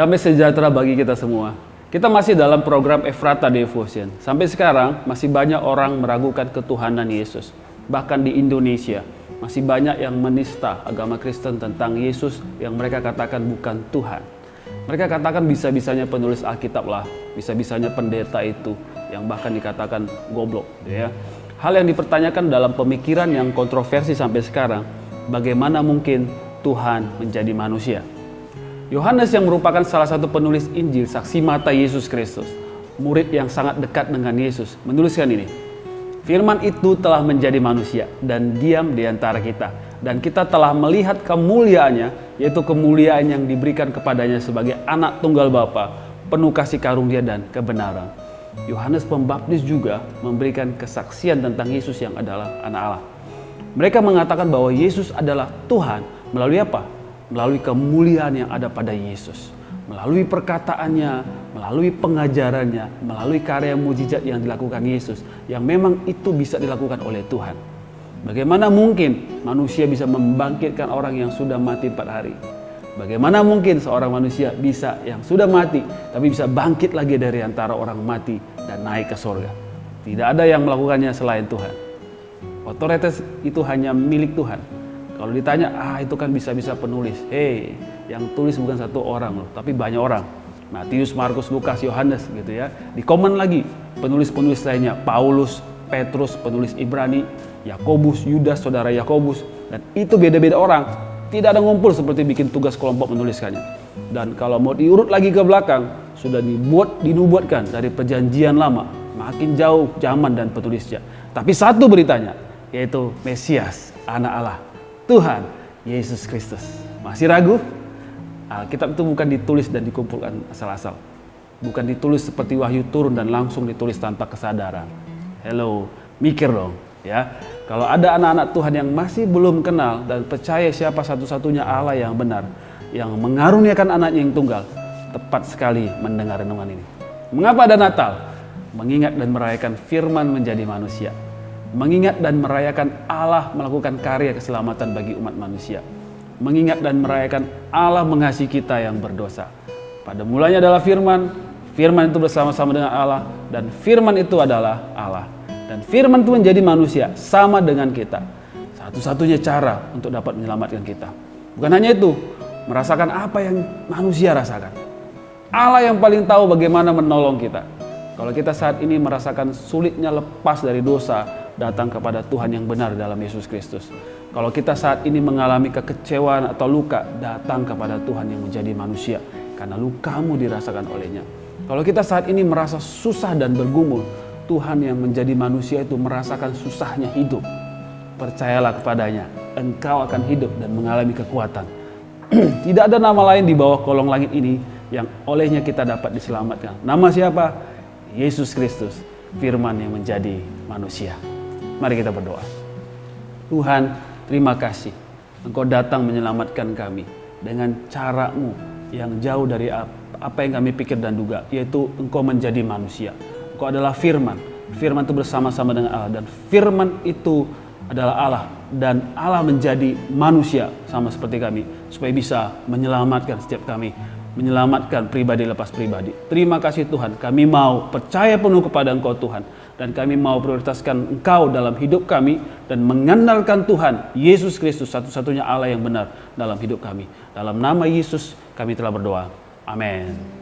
Damai sejahtera bagi kita semua. Kita masih dalam program Ephrata Devotion. Sampai sekarang masih banyak orang meragukan ketuhanan Yesus. Bahkan di Indonesia masih banyak yang menista agama Kristen tentang Yesus yang mereka katakan bukan Tuhan. Mereka katakan bisa-bisanya penulis Alkitab lah, bisa-bisanya pendeta itu yang bahkan dikatakan goblok, ya. Hal yang dipertanyakan dalam pemikiran yang kontroversi sampai sekarang, bagaimana mungkin Tuhan menjadi manusia? Yohanes yang merupakan salah satu penulis Injil, saksi mata Yesus Kristus, murid yang sangat dekat dengan Yesus, menuliskan ini. Firman itu telah menjadi manusia dan diam di antara kita. Dan kita telah melihat kemuliaannya, yaitu kemuliaan yang diberikan kepadanya sebagai anak tunggal Bapa, penuh kasih karunia dan kebenaran. Yohanes Pembaptis juga memberikan kesaksian tentang Yesus yang adalah anak Allah. Mereka mengatakan bahwa Yesus adalah Tuhan melalui apa? Melalui kemuliaan yang ada pada Yesus, melalui perkataannya, melalui pengajarannya, melalui karya mujizat yang dilakukan Yesus, yang memang itu bisa dilakukan oleh Tuhan. Bagaimana mungkin manusia bisa membangkitkan orang yang sudah mati 4 hari? Bagaimana mungkin seorang manusia bisa yang sudah mati, tapi bisa bangkit lagi dari antara orang mati dan naik ke surga? Tidak ada yang melakukannya selain Tuhan. Otoritas itu hanya milik Tuhan. Kalau ditanya, itu kan bisa-bisa penulis. Yang tulis bukan satu orang loh, tapi banyak orang. Matius, Markus, Lukas, Yohanes gitu ya. Di komen lagi penulis-penulis lainnya, Paulus, Petrus, penulis Ibrani, Yakobus, Yudas, saudara Yakobus. Dan itu beda-beda orang. Tidak ada ngumpul seperti bikin tugas kelompok menuliskannya. Dan kalau mau diurut lagi ke belakang, sudah dinubuatkan dari perjanjian lama. Makin jauh zaman dan penulisnya. Tapi satu beritanya, yaitu Mesias, anak Allah, Tuhan Yesus Kristus. Masih ragu? Alkitab itu bukan ditulis dan dikumpulkan asal-asal. Bukan ditulis seperti wahyu turun dan langsung ditulis tanpa kesadaran. Hello, mikir dong ya. Kalau ada anak-anak Tuhan yang masih belum kenal dan percaya siapa satu-satunya Allah yang benar, yang mengaruniakan anaknya yang tunggal, tepat sekali mendengar renungan ini. Mengapa ada Natal? Mengingat dan merayakan firman menjadi manusia. Mengingat dan merayakan Allah melakukan karya keselamatan bagi umat manusia. Mengingat dan merayakan Allah mengasihi kita yang berdosa. Pada mulanya adalah firman, firman itu bersama-sama dengan Allah, dan firman itu adalah Allah. Dan firman itu menjadi manusia sama dengan kita. Satu-satunya cara untuk dapat menyelamatkan kita. Bukan hanya itu, merasakan apa yang manusia rasakan. Allah yang paling tahu bagaimana menolong kita. Kalau kita saat ini merasakan sulitnya lepas dari dosa, datang kepada Tuhan yang benar dalam Yesus Kristus. Kalau kita saat ini mengalami kekecewaan atau luka, datang kepada Tuhan yang menjadi manusia, karena lukamu dirasakan olehnya. Kalau kita saat ini merasa susah dan bergumul, Tuhan yang menjadi manusia itu merasakan susahnya hidup. Percayalah kepadanya, engkau akan hidup dan mengalami kekuatan. Tidak ada nama lain di bawah kolong langit ini yang olehnya kita dapat diselamatkan. Nama siapa? Yesus Kristus, firman yang menjadi manusia. Mari kita berdoa. Tuhan, terima kasih. Engkau datang menyelamatkan kami dengan cara-Mu yang jauh dari apa yang kami pikir dan duga, yaitu Engkau menjadi manusia. Engkau adalah firman. Firman itu bersama-sama dengan Allah, dan firman itu adalah Allah, dan Allah menjadi manusia sama seperti kami, supaya bisa menyelamatkan setiap kami, menyelamatkan pribadi lepas pribadi. Terima kasih Tuhan, kami mau percaya penuh kepada Engkau Tuhan, dan kami mau prioritaskan Engkau dalam hidup kami dan mengandalkan Tuhan Yesus Kristus, satu-satunya Allah yang benar dalam hidup kami. Dalam nama Yesus kami telah berdoa. Amin.